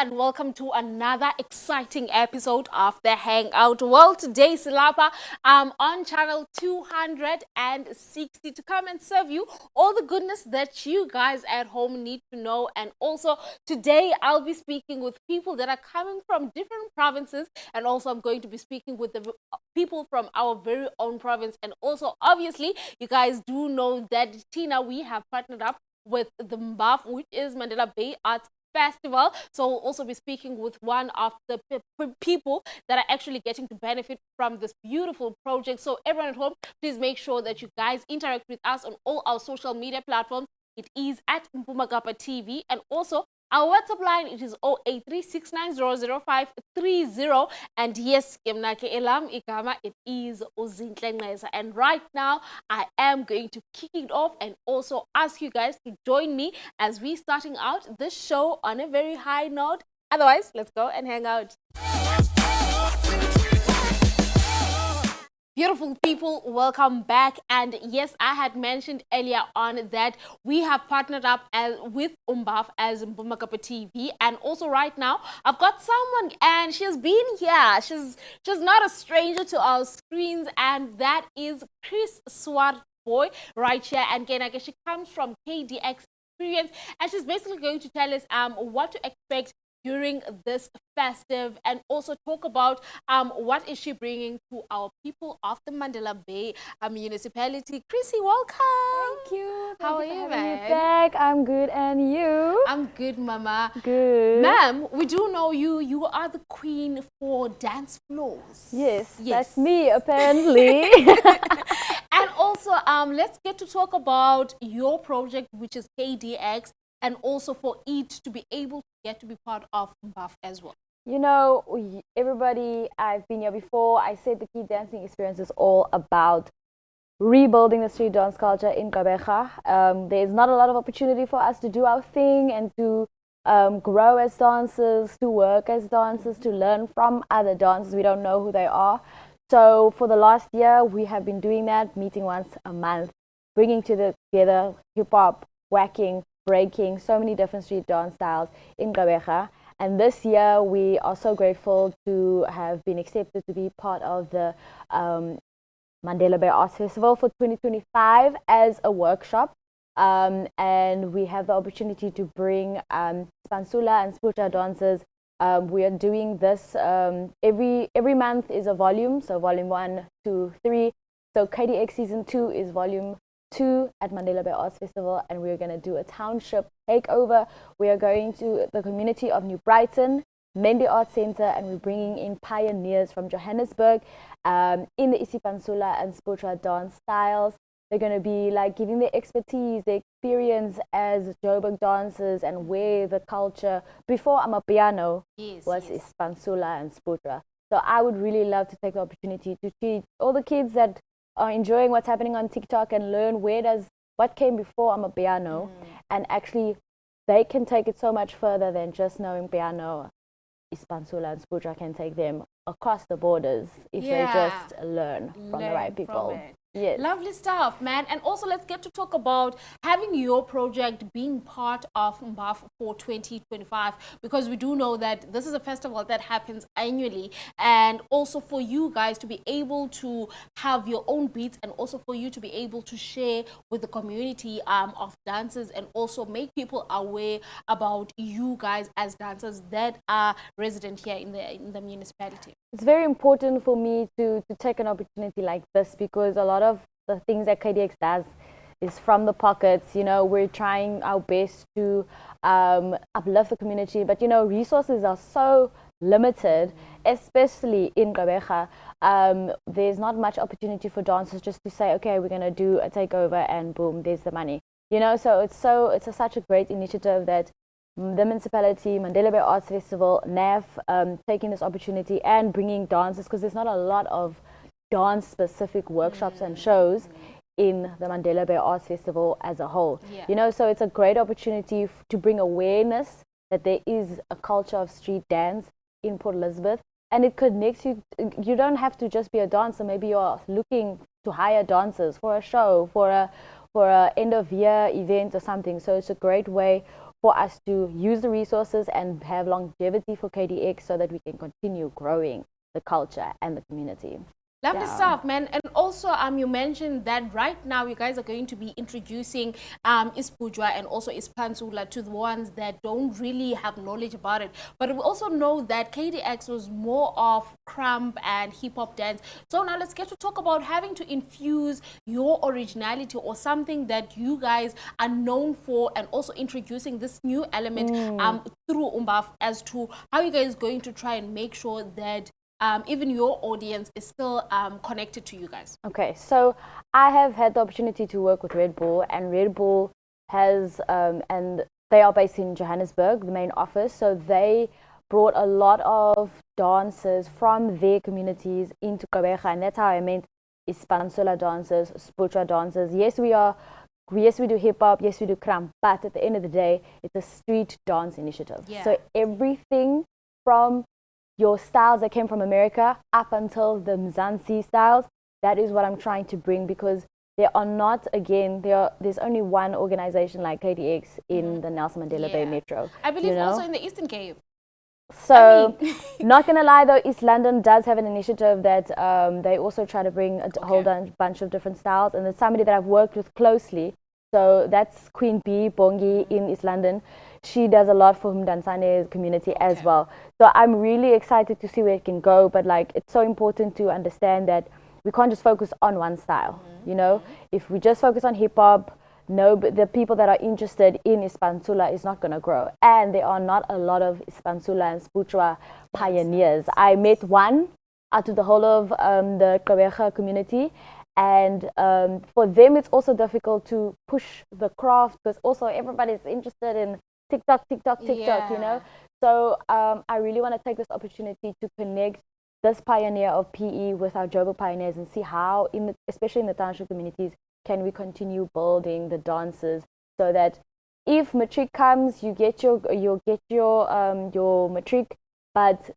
and welcome to another exciting episode of the Hangout. Well, today, Silapa, I'm on channel 260 to come and serve you all the goodness that you guys at home need to know. And also, today I'll be speaking with people that are coming from different provinces, and also I'm going to be speaking with the people from our very own province. And also, obviously, you guys do know that Tina, we have partnered up with the MBAF, which is Mandela Bay Arts Festival. So we'll also be speaking with one of the people that are actually getting to benefit from this beautiful project. So everyone at home, please make sure that you guys interact with us on all our social media platforms. It is at Mpumagapa TV, and also our WhatsApp line, it is 0836900530. And yes, Kemnake Elam Ikama, it is Uzinhle Nqesa. And right now, I am going to kick it off and also ask you guys to join me as we starting out this show on a very high note. Otherwise, let's go and hang out. Beautiful people, welcome back. And yes, I had mentioned earlier on that we have partnered up with Umbaf as Mpumakapa TV. And also right now, I've got someone, and she's been here. She's not a stranger to our screens, and that is Chris Swart Boy right here. And Kenake, she comes from KDX Experience, and she's basically going to tell us what to expect during this festive, and also talk about what is she bringing to our people of the Mandela Bay municipality. Chrissy, welcome. Thank you. How are you you, for having me man? back. I'm good, and you? I'm good, Mama. Good. Ma'am, we do know you. You are the queen for dance floors. Yes, Yes. that's me, apparently. And also, let's get to talk about your project, which is KDX, and also for it to be able to get to be part of MBAF as well. You know, everybody, I've been here before. I said the key dancing experience is all about rebuilding the street dance culture in Gqeberha. There's not a lot of opportunity for us to do our thing and to grow as dancers, to work as dancers, to learn from other dancers. We don't know who they are. So for the last year, we have been doing that, meeting once a month, bringing together hip-hop, whacking, breaking, so many different street dance styles in Gqeberha. And this year, we are so grateful to have been accepted to be part of the Mandela Bay Arts Festival for 2025 as a workshop. And we have the opportunity to bring Spansula and Spucha dancers. We are doing this every month is a volume, so volume 1, 2, 3. So KDX season 2 is volume 2 at Mandela Bay Arts Festival, and we're going to do a township takeover. We are going to the community of New Brighton, Mendi Arts Center, and we're bringing in pioneers from Johannesburg in the Isipansula and Sputra dance styles. They're going to be like giving their expertise, their experience as Joburg dancers, and where the culture before Amapiano was Ispansula and Sputra. So I would really love to take the opportunity to teach all the kids that are enjoying what's happening on TikTok and learn what came before Amapiano, and actually they can take it so much further than just knowing piano. Ispansula and Sputra can take them across the borders if they just learn from the right people. Yes. Lovely stuff, man. And also, let's get to talk about having your project being part of MBAF for 2025, because we do know that this is a festival that happens annually, and also for you guys to be able to have your own beats, and also for you to be able to share with the community of dancers, and also make people aware about you guys as dancers that are resident here in the municipality. It's very important for me to take an opportunity like this, because a lot of the things that KDX does is from the pockets. You know, we're trying our best to uplift the community, but you know, resources are so limited, especially in Gqeberha. There's not much opportunity for dancers just to say, okay, we're going to do a takeover and boom, there's the money. You know, so it's such a great initiative that the municipality, Mandela Bay Arts Festival, NAF, taking this opportunity and bringing dancers, because there's not a lot of dance-specific workshops and shows in the Mandela Bay Arts Festival as a whole. You know, so it's a great opportunity to bring awareness that there is a culture of street dance in Port Elizabeth, and it connects you. You don't have to just be a dancer. Maybe you're looking to hire dancers for a show, for a end of year event or something. So it's a great way for us to use the resources and have longevity for KDX so that we can continue growing the culture and the community. Lovely stuff, man. And also, you mentioned that right now you guys are going to be introducing Ispujwa and also Ispansula to the ones that don't really have knowledge about it. But we also know that KDX was more of crump and hip hop dance. So now let's get to talk about having to infuse your originality or something that you guys are known for, and also introducing this new element through Umbaf, as to how you guys are going to try and make sure that even your audience is still connected to you guys. Okay, so I have had the opportunity to work with Red Bull, and Red Bull has, and they are based in Johannesburg, the main office, so they brought a lot of dancers from their communities into Gqeberha, and that's how I meant Ispansula dancers, Sputra dancers. Yes, we do hip hop, yes, we do kram, but at the end of the day, it's a street dance initiative. Yeah. So everything from your styles that came from America up until the Mzansi styles, that is what I'm trying to bring, because there are not, again, there's only one organization like KDX in the Nelson Mandela Bay Metro. I believe also in the Eastern Cape. So, not gonna lie though, East London does have an initiative that they also try to bring a whole bunch of different styles, and it's somebody that I've worked with closely. So that's Queen B Bongi in East London. She does a lot for Mdantsane community as well. So I'm really excited to see where it can go. But like, it's so important to understand that we can't just focus on one style. You know, if we just focus on hip hop, no, but the people that are interested in Ispansula is not going to grow. And there are not a lot of Ispansula and Sputra pioneers. I met one out of the whole of the Gqeberha community. And for them, it's also difficult to push the craft, because also everybody's interested in TikTok, you know. So I really want to take this opportunity to connect this pioneer of PE with our Joburg pioneers and see how, especially in the township communities, can we continue building the dances, so that if matric comes, you get your matric, but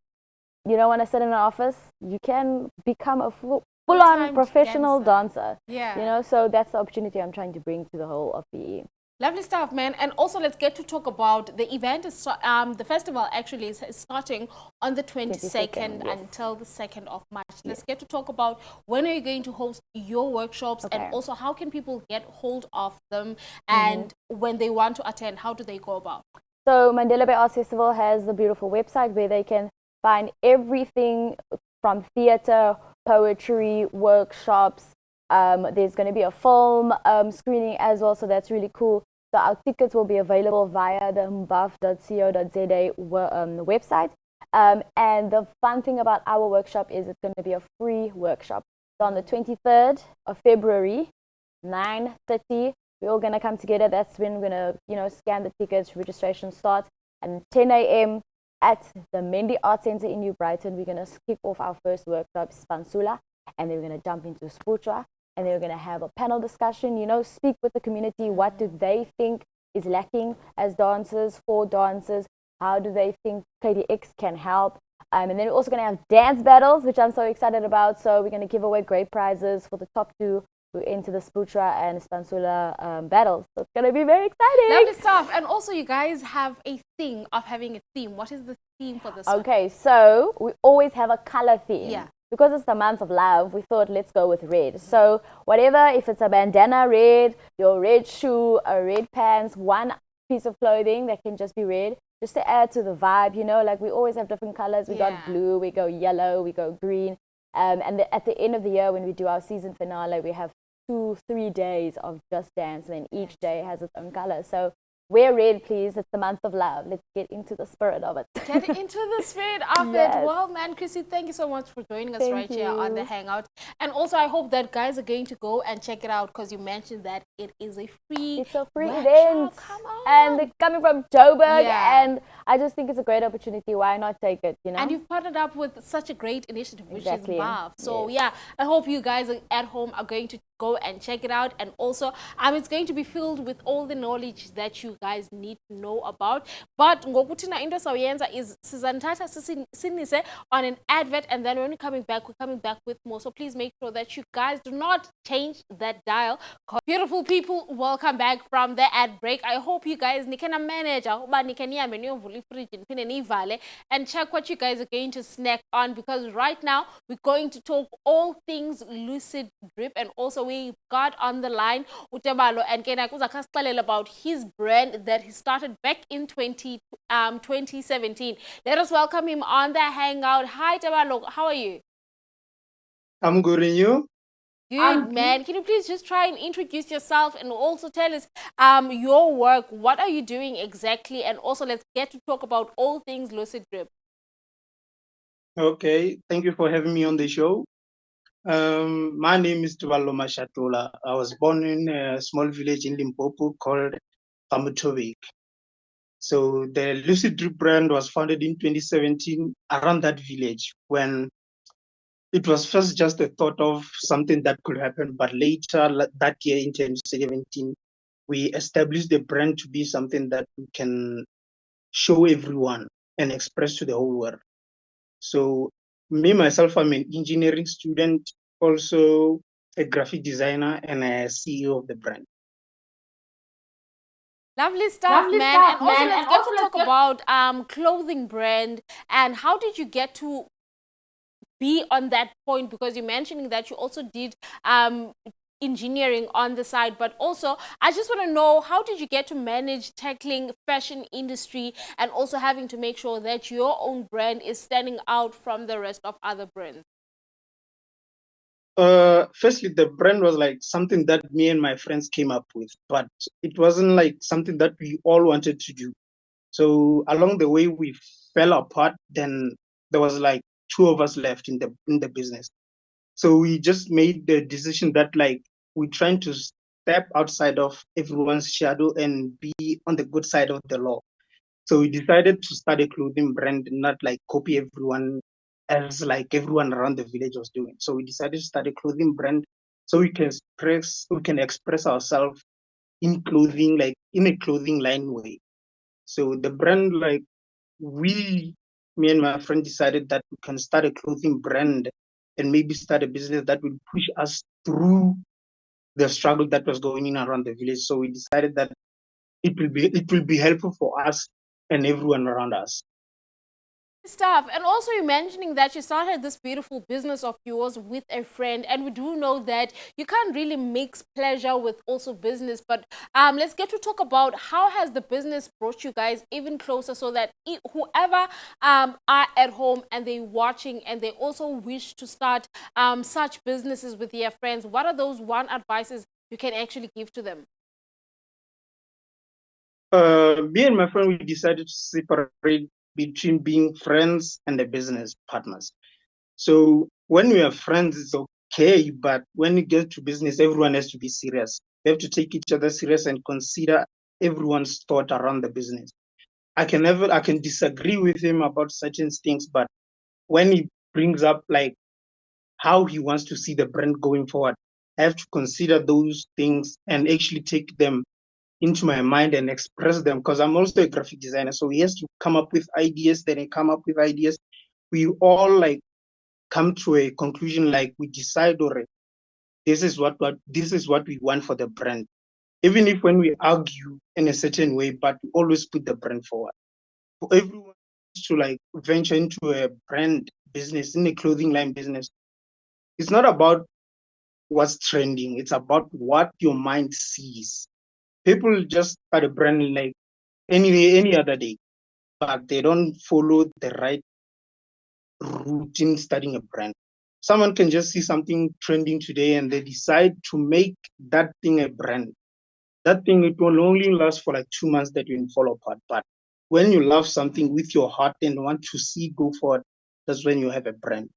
you don't want to sit in an office, you can become a full-on professional dancer. Yeah. You know, so that's the opportunity I'm trying to bring to the whole of PE. Lovely stuff, man. And also, let's get to talk about the event. The festival actually is starting on the 22nd until the 2nd of March. Let's get to talk about when are you going to host your workshops, and also how can people get hold of them, and when they want to attend, how do they go about? So Mandela Bay Arts Festival has the beautiful website where they can find everything from theatre, poetry, workshops. There's going to be a film screening as well, so that's really cool. So our tickets will be available via the mbaf.co.za website. And the fun thing about our workshop is it's going to be a free workshop. So on the 23rd of February, 9:30, we're all going to come together. That's when we're going to, scan the tickets. Registration starts at 10 a.m. at the Mendy Art Center in New Brighton. We're going to kick off our first workshop, Spansula, and then we're going to jump into Sputra. And then we're going to have a panel discussion, speak with the community. What do they think is lacking as dancers, for dancers? How do they think KDX can help? And then we're also going to have dance battles, which I'm so excited about. So we're going to give away great prizes for the top two who enter the Sputra and Spansula battles. So it's going to be very exciting. Lovely stuff. And also, you guys have a thing of having a theme. What is the theme for this one? Okay, so we always have a color theme. Yeah. Because it's the month of love, we thought, let's go with red. So whatever, if it's a bandana red, your red shoe, a red pants, one piece of clothing that can just be red, just to add to the vibe, like we always have different colors. We got blue, we go yellow, we go green. And at the end of the year, when we do our season finale, we have 2-3 days of just dance, and then each day has its own color. So wear red, please. It's the month of love. Let's get into the spirit of it. Get into the spirit of it. Well, man, Chrissy, thank you so much for joining us here on the Hangout. And also, I hope that guys are going to go and check it out, because you mentioned that it is a free It's a free workshop. event. Come on. And they're coming from Joburg. And I just think it's a great opportunity. Why not take it, And you've partnered up with such a great initiative, which is BAF. So, I hope you guys at home are going to go and check it out. And also, it's going to be filled with all the knowledge that you you guys need to know about. But ngokuthi na into sayenza is sizanithatha sinise on an advert, and then when we're coming back with more. So please make sure that you guys do not change that dial. Beautiful people, welcome back from the ad break. I hope you guys nikena manage and check what you guys are going to snack on, because right now we're going to talk all things lucid drip, and also we got on the line Utebalo and Kena Kuzakaskalel about his brand that he started back in 2017. Let us welcome him on the Hangout. Hi Tebalo, how are you? I'm good, and you? Good, man. Can you please just try and introduce yourself and also tell us your work? What are you doing exactly? And also let's get to talk about all things lucid drip. Okay, thank you for having me on the show. My name is Tuvalo Mashatola. I was born in a small village in Limpopo called Kamutobik. So the Lucid Drip brand was founded in 2017 around that village, when it was first just a thought of something that could happen, but later that year in 2017, we established the brand to be something that we can show everyone and express to the whole world. So me, myself, I'm an engineering student, also a graphic designer and a CEO of the brand. Lovely stuff, man. And also let's get to talk about clothing brand, and how did you get to be on that point, because you're mentioning that you also did engineering on the side, but also I just want to know, how did you get to manage tackling fashion industry and also having to make sure that your own brand is standing out from the rest of other brands? Firstly, the brand was like something that me and my friends came up with, but it wasn't like something that we all wanted to do. So along the way, we fell apart. Then there was like two of us left in the business. So we just made the decision that like we're trying to step outside of everyone's shadow and be on the good side of the law. So we decided to start a clothing brand, not like copy everyone else, like everyone around the village was doing. So we decided to start a clothing brand so we can express ourselves in clothing, like in a clothing line way. So the brand, like me and my friend decided that we can start a clothing brand and maybe start a business that will push us through the struggle that was going on around the village. So we decided that it will be helpful for us and everyone around us. Stuff. And also you're mentioning that you started this beautiful business of yours with a friend, and we do know that you can't really mix pleasure with also business, but let's get to talk about how has the business brought you guys even closer, so that whoever are at home and they're watching and they also wish to start such businesses with their friends, what are those one advices you can actually give to them? Me and my friend, we decided to separate between being friends and the business partners. So when we are friends, it's okay, but when you get to business, everyone has to be serious. They have to take each other serious and consider everyone's thought around the business. I can disagree with him about certain things, but when he brings up like how he wants to see the brand going forward, I have to consider those things and actually take them into my mind and express them, because I'm also a graphic designer. So he has to come up with ideas, then I come up with ideas. We all like come to a conclusion, like we decide already this is what we want for the brand. Even if when we argue in a certain way, but we always put the brand forward. For everyone to like venture into a brand business, in a clothing line business, it's not about what's trending, it's about what your mind sees. People just start a brand like any other day, but they don't follow the right route in starting a brand. Someone can just see something trending today and they decide to make that thing a brand. That thing, it will only last for like 2 months, that will fall apart. But when you love something with your heart and want to see go forward, that's when you have a brand.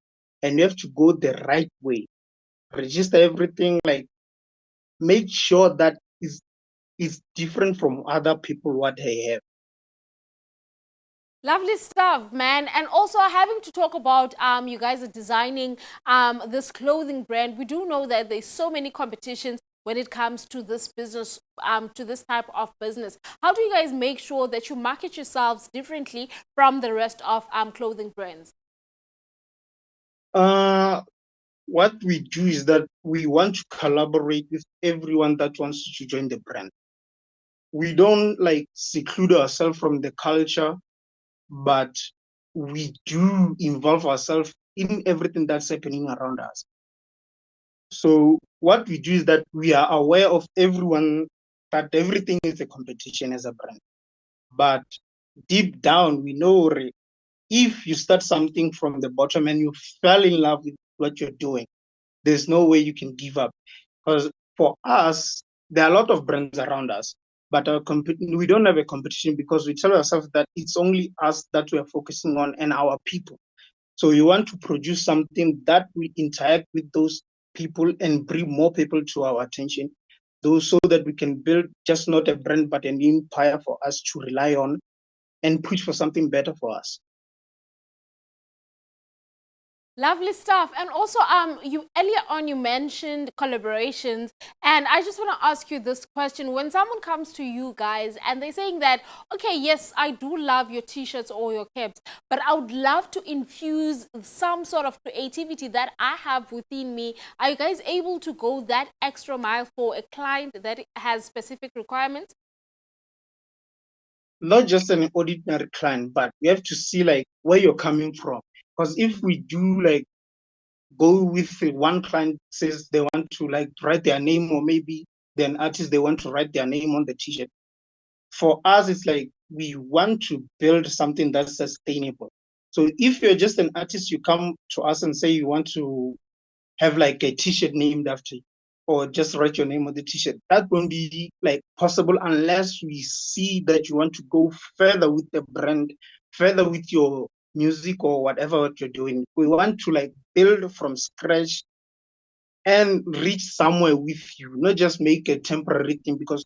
And you have to go the right way. Register everything, like make sure that is different from other people what they have. Lovely stuff, man. And also having to talk about you guys are designing this clothing brand. We do know that there's so many competitions when it comes to this business, to this type of business? How do you guys make sure that you market yourselves differently from the rest of clothing brands? What we do is that we want to collaborate with everyone that wants to join the brand. We don't like seclude ourselves from the culture, but we do involve ourselves in everything that's happening around us. So what we do is that we are aware of everyone, that everything is a competition as a brand. But deep down, we know if you start something from the bottom and you fell in love with what you're doing, there's no way you can give up. Because for us, there are a lot of brands around us, but we don't have a competition because we tell ourselves that it's only us that we are focusing on and our people. So you want to produce something that will interact with those people and bring more people to our attention, those so that we can build just not a brand but an empire for us to rely on and push for something better for us. Lovely stuff. And also, you earlier on you mentioned collaborations, and I just want to ask you this question: when someone comes to you guys and they're saying that, okay, yes, I do love your t-shirts or your caps, but I would love to infuse some sort of creativity that I have within me. Are you guys able to go that extra mile for a client that has specific requirements? Not just an ordinary client, but we have to see like where you're coming from. Because if we do like go with one client says they want to like write their name, or maybe then artist they want to write their name on the t-shirt. For us, it's like we want to build something that's sustainable. So if you're just an artist, you come to us and say you want to have like a t-shirt named after you, or just write your name on the t-shirt. That won't be like possible unless we see that you want to go further with the brand, further with your music or whatever what you're doing. We want to like build from scratch and reach somewhere with you, not just make a temporary thing. Because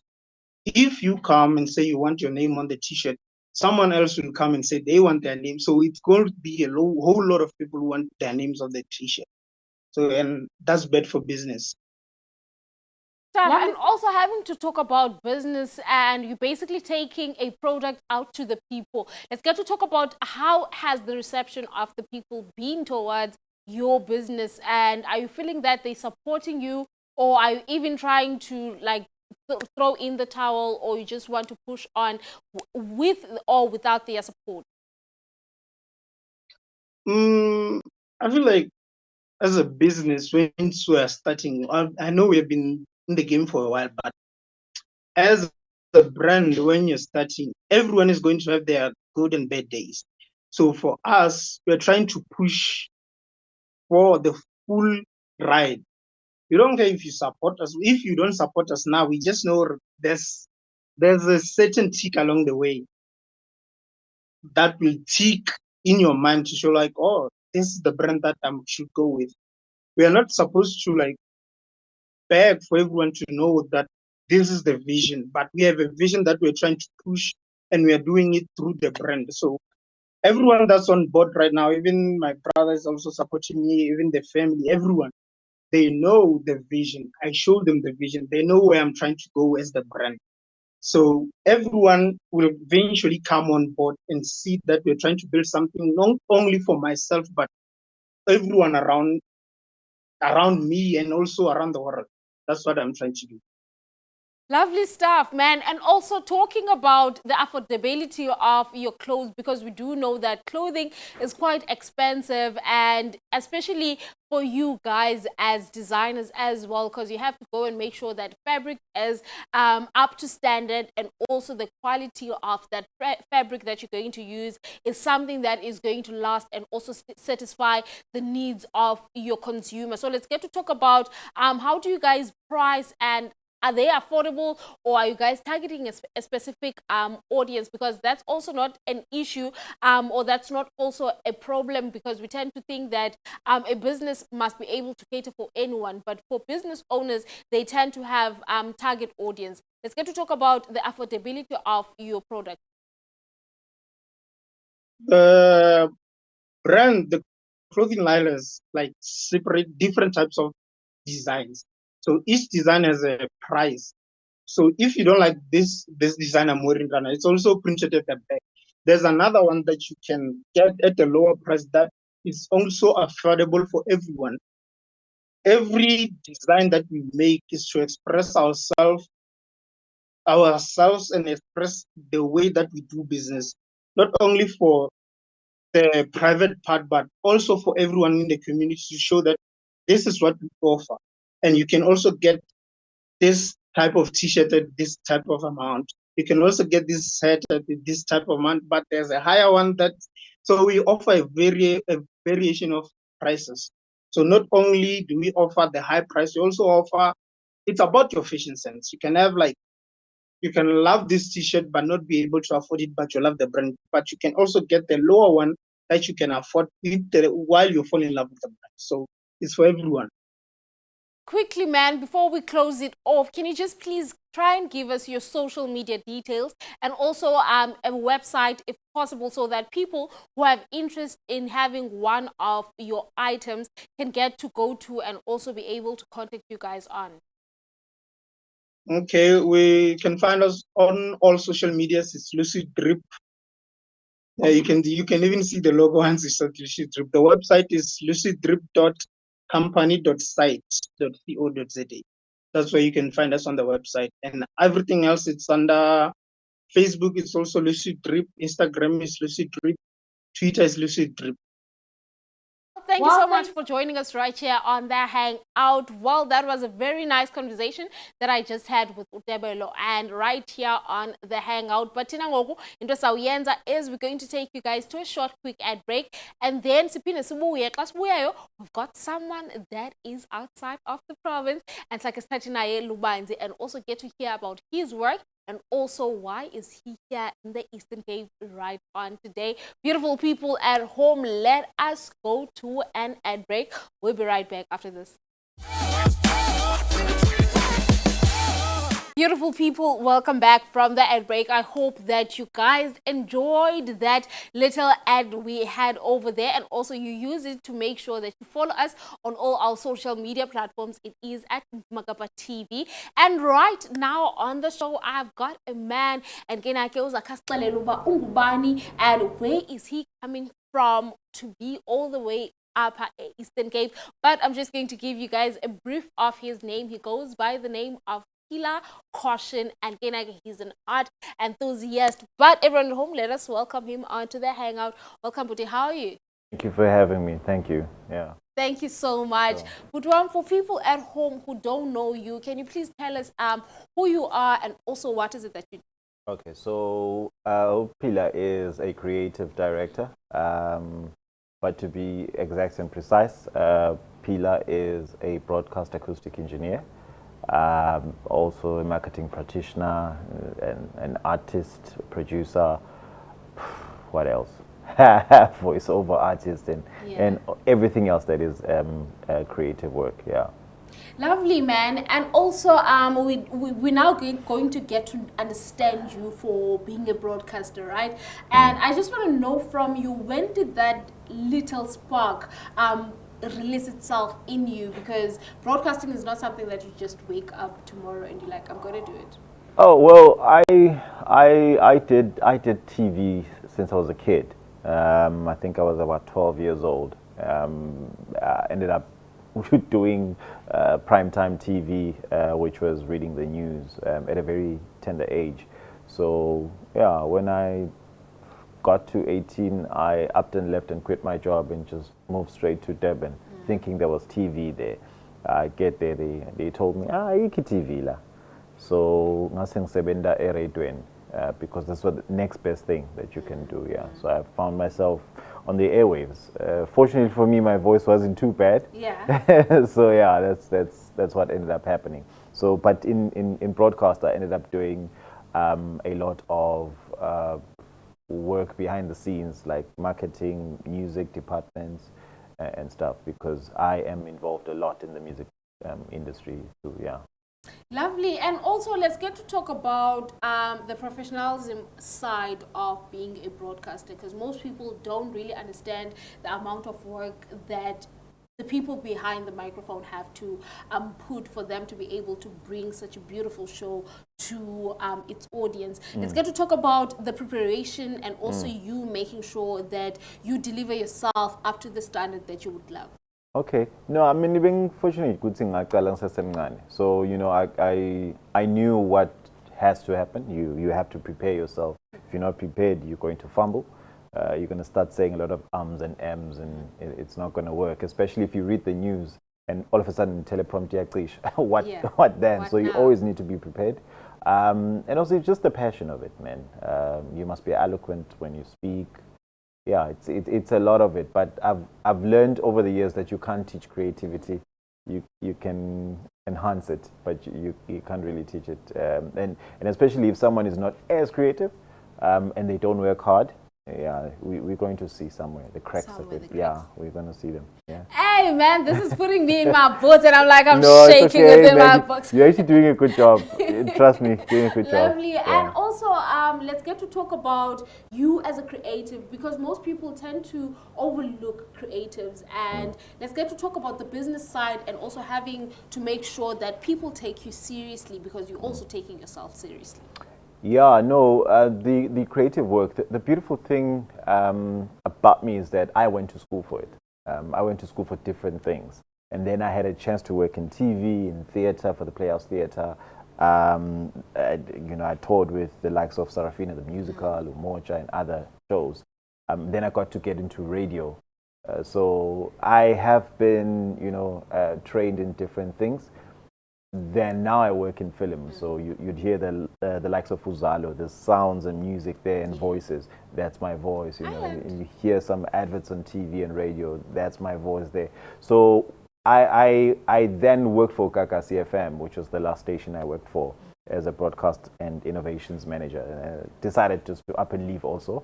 if you come and say you want your name on the t-shirt, someone else will come and say they want their name. So it's going to be a whole lot of people who want their names on the t-shirt. So, and that's bad for business. And also having to talk about business, and you basically taking a product out to the people. Let's get to talk about how has the reception of the people been towards your business, and are you feeling that they're supporting you, or are you even trying to like throw in the towel, or you just want to push on with or without their support? I feel like as a business, when we're starting, I know we've been in the game for a while, but as a brand, when you're starting, everyone is going to have their good and bad days. So for us, we're trying to push for the full ride. We don't care if you support us. If you don't support us now, we just know there's a certain tick along the way that will tick in your mind to show like, oh, this is the brand that I should go with. We are not supposed to like beg for everyone to know that this is the vision, but we have a vision that we're trying to push, and we are doing it through the brand. So everyone that's on board right now, even my brother is also supporting me, even the family, everyone, they know the vision. I show them the vision. They know where I'm trying to go as the brand. So everyone will eventually come on board and see that we're trying to build something not only for myself, but everyone around me and also around the world. That's what I'm trying to do. Lovely stuff, man. And also talking about the affordability of your clothes, because we do know that clothing is quite expensive, and especially for you guys as designers as well, because you have to go and make sure that fabric is up to standard, and also the quality of that fabric that you're going to use is something that is going to last and also satisfy the needs of your consumer. So let's get to talk about how do you guys price, and are they affordable, or are you guys targeting a specific audience? Because that's also not an issue, or that's not also a problem, because we tend to think that a business must be able to cater for anyone. But for business owners, they tend to have target audience. Let's get to talk about the affordability of your product. The brand, the clothing line is like separate different types of designs. So each design has a price. So if you don't like this design I'm wearing right now, it's also printed at the back. There's another one that you can get at a lower price that is also affordable for everyone. Every design that we make is to express ourselves and express the way that we do business, not only for the private part, but also for everyone in the community to show that this is what we offer. And you can also get this type of t-shirt at this type of amount. You can also get this set at this type of amount, but there's a higher one that, so we offer a variation of prices. So not only do we offer the high price, we also offer, it's about your fashion sense. You can have like, you can love this t-shirt but not be able to afford it, but you love the brand. But you can also get the lower one that you can afford while you fall in love with the brand. So it's for everyone. Quickly, man, before we close it off, can you just please try and give us your social media details and also a website if possible, so that people who have interest in having one of your items can get to go to and also be able to contact you guys on? Okay, we can find us on all social medias. It's Lucid Drip. You can even see the logo once it's at Lucid Drip. The website is luciddrip.company.site.co.za. That's where you can find us on the website. And everything else, it's under Facebook. It's also Lucid Drip. Instagram is Lucid Drip. Twitter is Lucid Drip. Thank you so much for joining us right here on the Hangout. Well, that was a very nice conversation that I just had with Utebelo, and right here on the Hangout. But tina ngoku into sawuyenza is we're going to take you guys to a short quick ad break, and then siphinde sibuye. Xa sibuyayo, we've got someone that is outside of the province, and like sithathe naye lubanzi, and also get to hear about his work and also why is he here in the Eastern Cape right on today. Beautiful people at home, let us go to an ad break. We'll be right back after this. Beautiful people, welcome back from the ad break. I hope that you guys enjoyed that little ad we had over there, and also you use it to make sure that you follow us on all our social media platforms. It is at Magapa TV. And right now on the show, I've got a man, and where is he coming from to be all the way up at Eastern Cape? But I'm just going to give you guys a brief of his name. He goes by the name of Caution, and he's an art enthusiast. But everyone at home, let us welcome him onto the Hangout. Welcome, Buti. How are you? Thank you for having me. Thank you. Yeah. Thank you so much. But for people at home who don't know you, can you please tell us who you are and also what is it that you do? Okay, so Pila is a creative director, but to be exact and precise, Pila is a broadcast acoustic engineer, also a marketing practitioner, an artist, producer, what else? Voiceover artist and everything else that is creative work, yeah. Lovely, man. And also, we're now going to get to understand you for being a broadcaster, right? And I just want to know from you, when did that little spark release itself in you? Because broadcasting is not something that you just wake up tomorrow and you're like, I'm going to do it. Oh well, I did TV since I was a kid. I think I was about 12 years old. I ended up doing primetime TV, which was reading the news at a very tender age. So yeah, when I got to 18, I upped and left and quit my job and just moved straight to Durban, thinking there was TV there. I get there, they told me, iki TV la. So ngase ngisebenta eradweni because that's what the next best thing that you can do. Yeah. So I found myself on the airwaves. Fortunately for me, my voice wasn't too bad. Yeah. So yeah, that's what ended up happening. So, but in broadcast, I ended up doing a lot of work behind the scenes, like marketing, music departments, and stuff, because I am involved a lot in the music industry. So yeah. Lovely. And also, let's get to talk about the professionalism side of being a broadcaster, because most people don't really understand the amount of work that the people behind the microphone have to put for them to be able to bring such a beautiful show to its audience. Let's get to talk about the preparation and also you making sure that you deliver yourself up to the standard that you would love. Okay. No, I mean, being fortunate, good thing I So, you know, I knew what has to happen. You have to prepare yourself. If you're not prepared, you're going to fumble. You're going to start saying a lot of ums and ems, and it's not going to work, especially if you read the news and all of a sudden teleprompter what then? What So you now? always need to be prepared. And also it's just the passion of it, man. You must be eloquent when you speak. Yeah, it's a lot of it, but I've learned over the years that you can't teach creativity. You can enhance it, but you can't really teach it. And especially if someone is not as creative and they don't work hard, yeah, we're going to see somewhere the cracks of it. Yeah, we're going to see them. Yeah. Hey man, this is putting me in my boots and I'm like, I'm No, it's shaking okay, within my man. books. You're actually doing a good job. Trust me, doing a good job. Lovely. Yeah. And also, let's get to talk about you as a creative, because most people tend to overlook creatives. And let's get to talk about the business side and also having to make sure that people take you seriously, because you're also taking yourself seriously. Yeah, no, the creative work, the beautiful thing about me is that I went to school for it. I went to school for different things. And then I had a chance to work in TV, in theater, for the Playhouse Theater. You know, I toured with the likes of Sarafina, the musical, Umoja, and other shows. Then I got to get into radio. So I have been, you know, trained in different things. Then now I work in film, so you'd hear the likes of Uzalo, the sounds and music there and voices. That's my voice, you know. And you hear some adverts on TV and radio. That's my voice there. So I then worked for Kaka CFM, which was the last station I worked for as a broadcast and innovations manager. Decided just to up and leave also.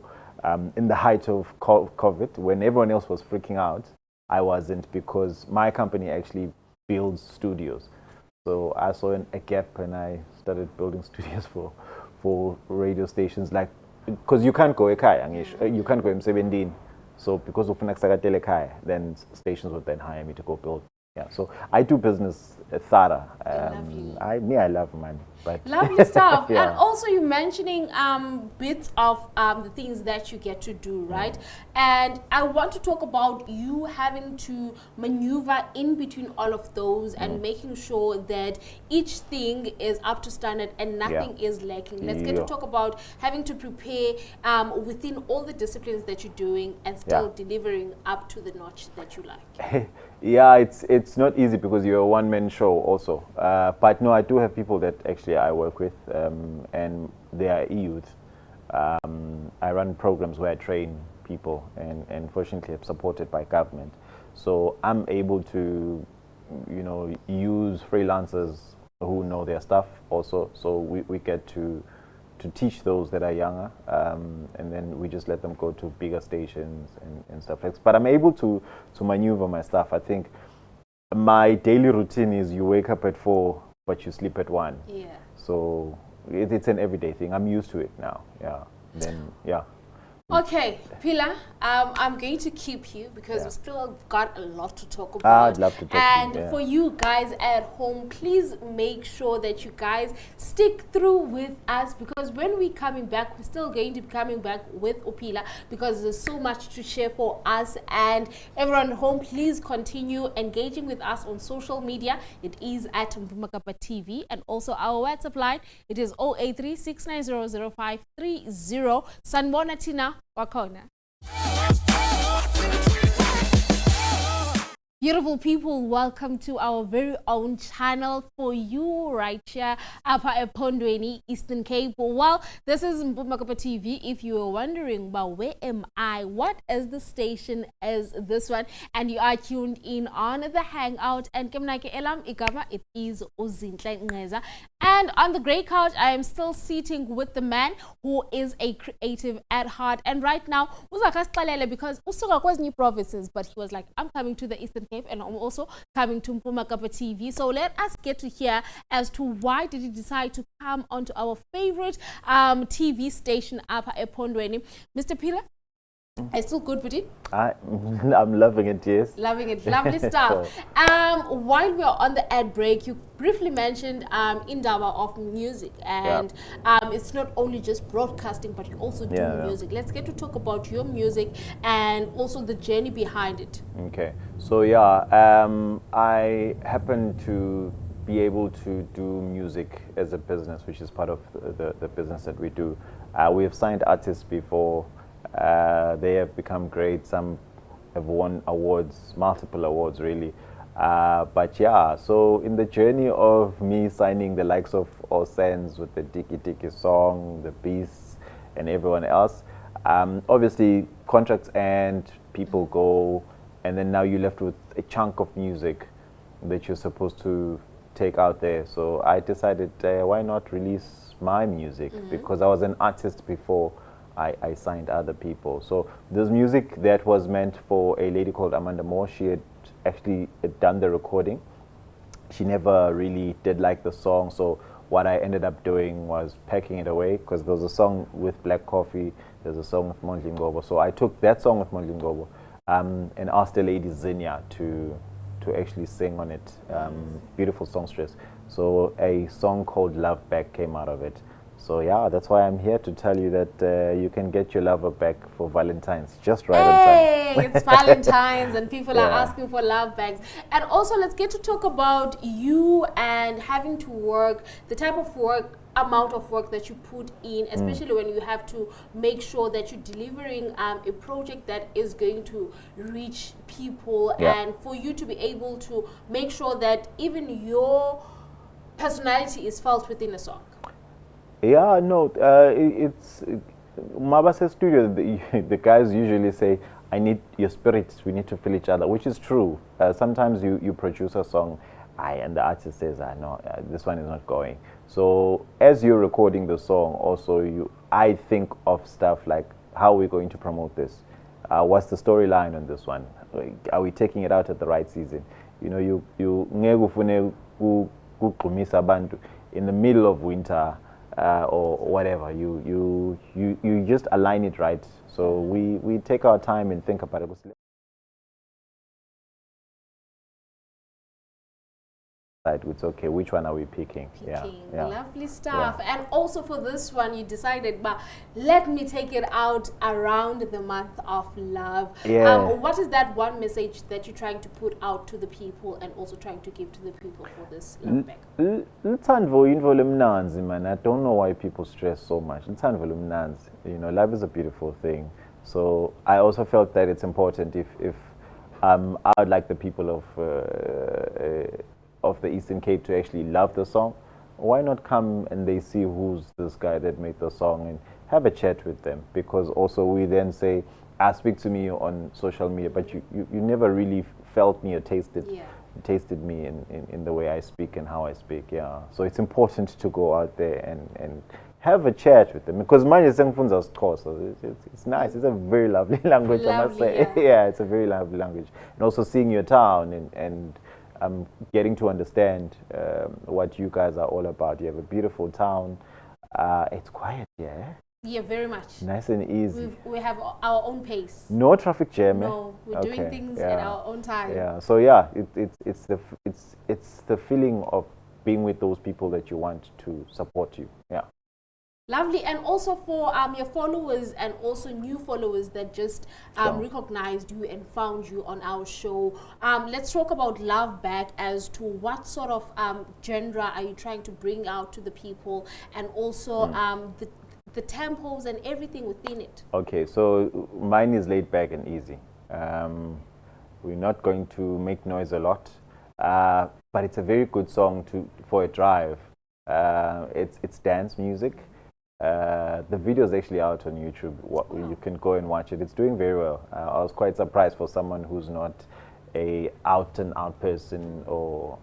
In the height of COVID, when everyone else was freaking out, I wasn't, because my company actually builds studios. So I saw a gap and I started building studios for radio stations, like, because you can't go ekhaya, you can't go M17. So because of Naxagatele Kai, then stations would then hire me to go build. Yeah, so I do business thorough. I love money. But Lovely stuff. Yeah. And also you mentioning bits of the things that you get to do, right? And I want to talk about you having to maneuver in between all of those and making sure that each thing is up to standard and nothing is lacking. Let's get to talk about having to prepare within all the disciplines that you're doing and still delivering up to the notch that you like. Yeah, it's not easy because you're a one-man show also. But no, I do have people that actually I work with, and they are youth. I run programs where I train people, and fortunately I'm supported by government. So I'm able to, you know, use freelancers who know their stuff also. So we get to teach those that are younger, and then we just let them go to bigger stations and stuff. But I'm able to maneuver my stuff. I think my daily routine is you wake up at 4, but you sleep at 1. Yeah. So it's an everyday thing. I'm used to it now. Yeah. Then yeah. Okay, Pila, I'm going to keep you because we still got a lot to talk about. I'd love to talk and to you, for you guys at home, please make sure that you guys stick through with us, because when we're coming back, we're still going to be coming back with Upila, because there's so much to share for us. And everyone at home, please continue engaging with us on social media. It is at Mpumakapa TV, and also our WhatsApp line. It is 083 6900530. Sanbona Tina Wakona. Beautiful people, welcome to our very own channel for you right here up at Pondweni, Eastern Cape. Well, this is Mpumakapa TV. If you were wondering about where am I, what is the station is this one, and you are tuned in on the Hangout, and Kemnake Elam Igama, it is Uzinhle Ngeza. And on the grey couch, I am still sitting with the man who is a creative at heart. And right now, because Usuka was new provinces, but he was like, I'm coming to the Eastern Cape, and I'm also coming to Mpumakapa TV. So let us get to hear as to why did he decide to come onto our favorite TV station up at Pondweni. Mr. Pila, Are still good, buddy? I'm loving it, yes. Loving it. Lovely stuff. While we are on the ad break, you briefly mentioned indaba of music, and it's not only just broadcasting, but you also do music. Let's get to talk about your music and also the journey behind it. Okay, so I happen to be able to do music as a business, which is part of the business that we do. We have signed artists before. They have become great. Some have won awards, multiple awards really. But yeah, so in the journey of me signing the likes of All Sense with the Tiki Tiki song, the Beasts, and everyone else, obviously contracts end, people go, and then now you're left with a chunk of music that you're supposed to take out there. So I decided, why not release my music? Because I was an artist before I signed other people. So this music that was meant for a lady called Amanda Moore. She had actually done the recording. She never really did like the song, so what I ended up doing was packing it away, because there was a song with Black Coffee, there's a song with Mondli Ngobo. So I took that song with Mondli Ngobo and asked the lady Zinia to actually sing on it. Beautiful songstress. So a song called Love Back came out of it. So yeah, that's why I'm here to tell you that you can get your lover back for Valentine's, just right on time. Hey, it's Valentine's and people are asking for love bags. And also, let's get to talk about you and having to work, the type of work, amount of work that you put in, especially when you have to make sure that you're delivering a project that is going to reach people, and for you to be able to make sure that even your personality is felt within a song. Yeah, no, it's Mabasa Studio. The guys usually say, "I need your spirits. We need to feel each other," which is true. Sometimes you produce a song, and the artist says, "I know this one is not going." So as you're recording the song, also I think of stuff like, how are we going to promote this? What's the storyline on this one? Are we taking it out at the right season? You know, you ngeke ufune ukugqumisa abantu in the middle of winter. Or whatever, you just align it right. So we take our time and think about it. It's okay, which one are we picking? Yeah. Lovely stuff. And also for this one, you decided, but let me take it out around the month of love. What is that one message that you're trying to put out to the people and also trying to give to the people for this love back? Man, I don't know why people stress so much. You know, love is a beautiful thing. So I also felt that it's important if I would like the people of the Eastern Cape to actually love the song, why not come and they see who's this guy that made the song and have a chat with them? Because also we then say, speak to me on social media, but you never really felt me or tasted me in the way I speak and how I speak. So it's important to go out there and have a chat with them, because manje sengifunza isiXhosa. It's nice. It's a very lovely language, I must say. It's a very lovely language. And also seeing your town and getting to understand what you guys are all about. You have a beautiful town. It's quiet here. Yeah, very much. Nice and easy. We have our own pace. No traffic jam. No, we're doing things at our own time. Yeah. So it's the feeling of being with those people that you want to support you. Yeah. Lovely. And also for your followers and also new followers that just recognized you and found you on our show, let's talk about Love Back as to what sort of genre are you trying to bring out to the people, and also the tempos and everything within it. Okay, so mine is laid back and easy. We're not going to make noise a lot, but it's a very good song for a drive. It's dance music. The video is actually out on YouTube. You can go and watch it. It's doing very well. I was quite surprised for someone who's not a out-and-out person or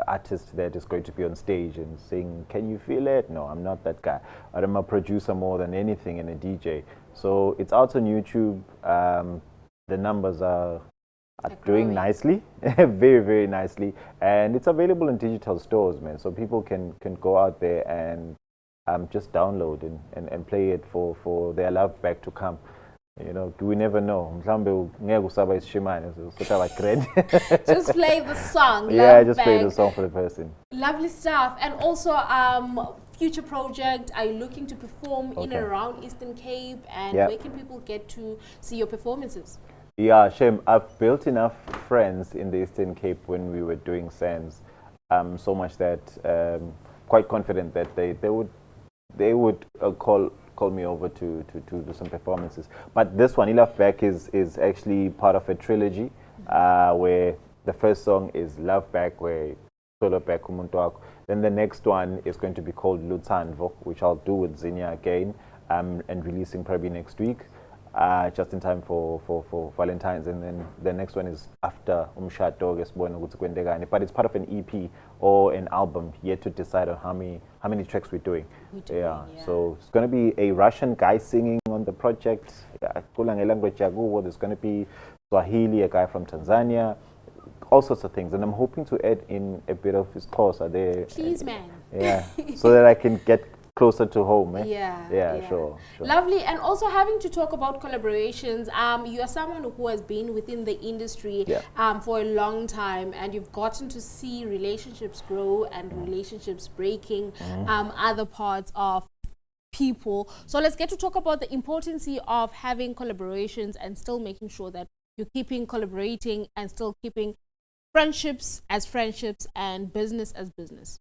artist that is going to be on stage and sing, "Can you feel it?" No, I'm not that guy. But I'm a producer more than anything and a DJ. So it's out on YouTube. The numbers are doing nicely, very, very nicely. And it's available in digital stores, man. So people can go out there and just download and play it for their love back to come. You know, we never know. Mhlambe ngeke usaba isishimane, so such a grand. Just play the song. Yeah, Love just play Bag. the song for the person. Lovely stuff. And also, future project, are you looking to perform in and around Eastern Cape? And where can people get to see your performances? Yeah, Shem, I've built enough friends in the Eastern Cape when we were doing Sands, so much that quite confident that they would call me over to do some performances. But this one, Love Back, is actually part of a trilogy where the first song is Love Back, where solo back umuntu wakho. Then the next one is going to be called Lutanvo, which I'll do with Zinia again, and releasing probably next week. Just in time for Valentine's, and then the next one is after Umshado Gesibone Ukuthi Kwendekani. But it's part of an EP or an album, yet to decide on how many tracks we're doing. So it's going to be a Russian guy singing on the project. There's going to be Swahili, a guy from Tanzania, all sorts of things, and I'm hoping to add in a bit of his Xhosa there. Please, man. Yeah, so that I can get closer to home. Yeah, sure. Lovely. And also, having to talk about collaborations, you are someone who has been within the industry for a long time, and you've gotten to see relationships grow and relationships breaking other parts of people. So let's get to talk about the importance of having collaborations and still making sure that you're keeping collaborating and still keeping friendships as friendships and business as business.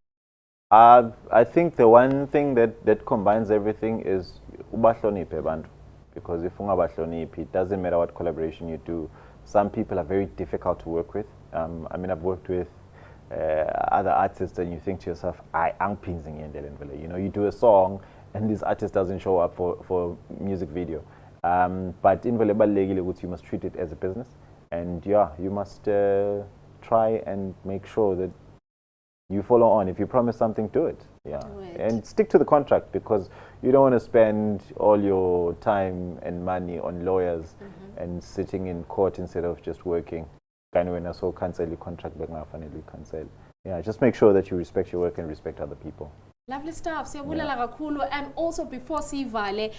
I think the one thing that combines everything is ubahloniphe bantu, because if ungabahloniphi, it doesn't matter what collaboration you do. Some people are very difficult to work with. I mean, I've worked with other artists, and you think to yourself, you know, you do a song and this artist doesn't show up for music video. But in you must treat it as a business, and you must try and make sure that you follow on. If you promise something, do it. And stick to the contract, because you don't want to spend all your time and money on lawyers and sitting in court instead of just working. So cancel the contract, cancel. Just make sure that you respect your work and respect other people. Lovely stuff. And also, before Sivale,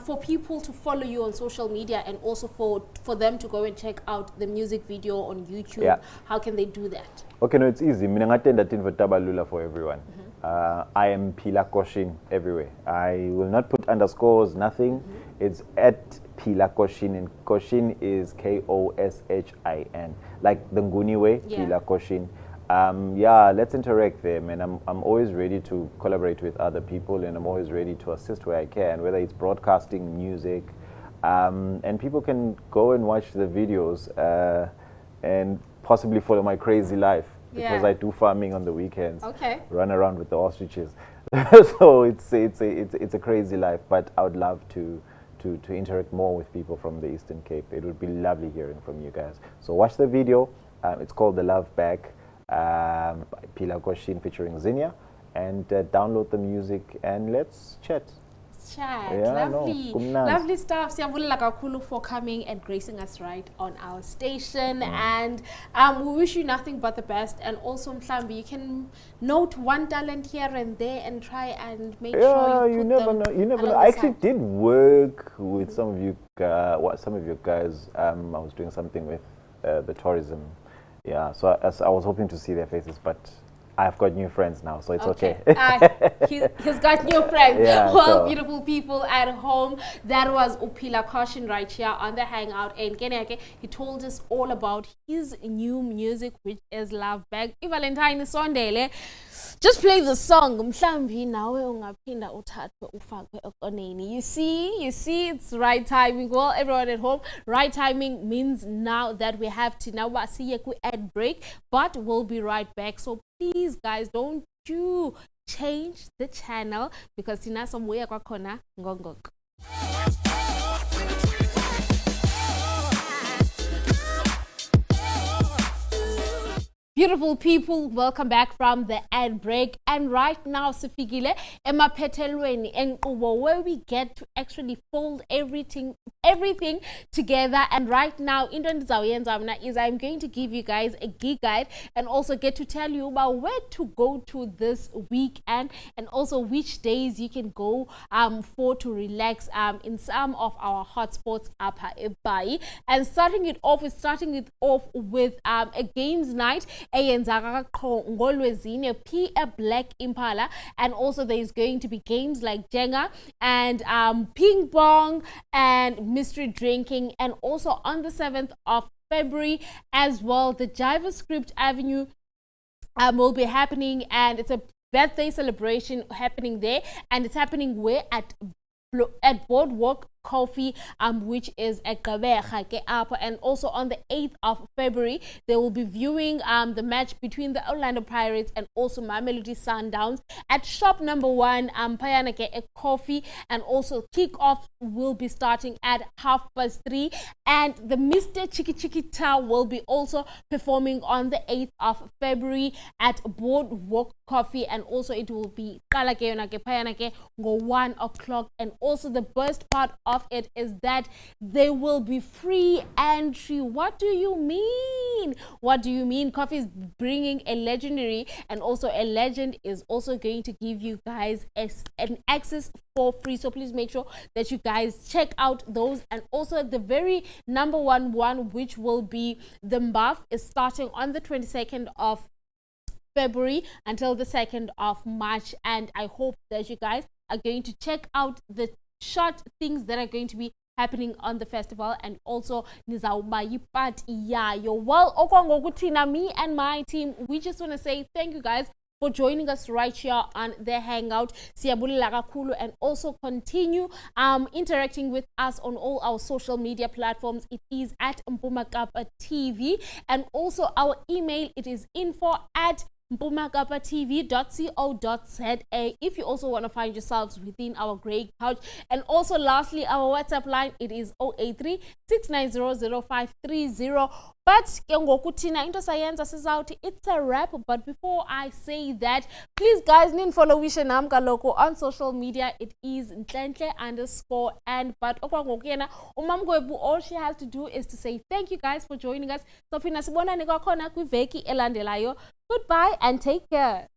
for people to follow you on social media, and also for them to go and check out the music video on YouTube, how can they do that? Okay, no, it's easy. For everyone. I am Pila Koshin everywhere. I will not put underscores, nothing. It's at Pila Koshin, and Koshin is Koshin, like the Nguni way, Pila Koshin. Let's interact there, man. I'm always ready to collaborate with other people, and I'm always ready to assist where I can, whether it's broadcasting, music, and people can go and watch the videos and possibly follow my crazy life, because I do farming on the weekends. Run around with the ostriches. So it's a crazy life, but I would love to interact more with people from the Eastern Cape. It would be lovely hearing from you guys. So watch the video. It's called The Love Back. Pila Koshin featuring Zinia, and download the music and let's chat. Lovely. Lovely stuff. Siyabulala kakhulu for coming and gracing us right on our station, and we wish you nothing but the best. And also, Mhlambi, you can note one talent here and there and try and make sure you never know. I actually did work with some of you guys. I was doing something with the tourism. So I was hoping to see their faces, but I've got new friends now, so it's okay. He's got new friends. Beautiful people at home. That was Upila Koshin right here on the Hangout. And Keneke, he told us all about his new music, which is Love Bag. Valentine Sunday. Just play the song. Mhlambi nawe ungaphinda uthathwe ufakwe ekoneni. You see, it's right timing. Well, everyone at home, right timing means now that we have to now see a quick ad break, but we'll be right back. So please, guys, don't you change the channel, because tina somewhere kwakhona ngongok. Beautiful people, welcome back from the ad break. And right now, sifikile emaphethelweni enkqubo, where we get to actually fold everything together. And right now, into endizawuyenza mna is I'm going to give you guys a gig guide and also get to tell you about where to go to this weekend and also which days you can go for to relax in some of our hotspots up eBhayi. And starting it off with a games night eyenzeka qho ngolwezine P.A. Black Impala, and also there's going to be games like Jenga and ping pong and mystery drinking, and also on the 7th of February as well, the JavaScript Avenue will be happening, and it's a birthday celebration happening there, and it's happening where at Boardwalk Coffee, which is at Gqeberha Apple. And also on the 8th of February, they will be viewing the match between the Orlando Pirates and also Mamelodi Sundowns at shop number 1, Payanake a coffee. And also kickoff will be starting at 3:30, and the Mr. Chiki Chiki Ta will be also performing on the 8th of February at Boardwalk Coffee, and also it will be Payanake go 1 o'clock. And also the best part of it is that there will be free entry. What do you mean? What do you mean? Coffee is bringing a legendary, and also a legend is also going to give you guys an access for free. So please make sure that you guys check out those. And also the very number one, which will be the Mbath, is starting on the 22nd of February until the 2nd of March. And I hope that you guys are going to check out the short things that are going to be happening on the festival, and also nizawuba yipati yayo. Well, okwangokuthina, me and my team, we just want to say thank you guys for joining us right here on the Hangout. Siyabulela kakhulu, and also continue interacting with us on all our social media platforms. It is at Mpumakapa TV, and also our email, it is info@mpumakapatv.co.za if you also want to find yourselves within our great couch. And also lastly, our WhatsApp line, it is 083 690 0530. But kengokuthina into sayenza sizawuthi it's a wrap. But before I say that, please guys, ninfollowishe nam kaloku on social media. It is _and. But okwangokuyena umamkwethu, all she has to do is to say thank you guys for joining us. So phina sibonane kwakhona kwiveki elandelayo. Goodbye and take care.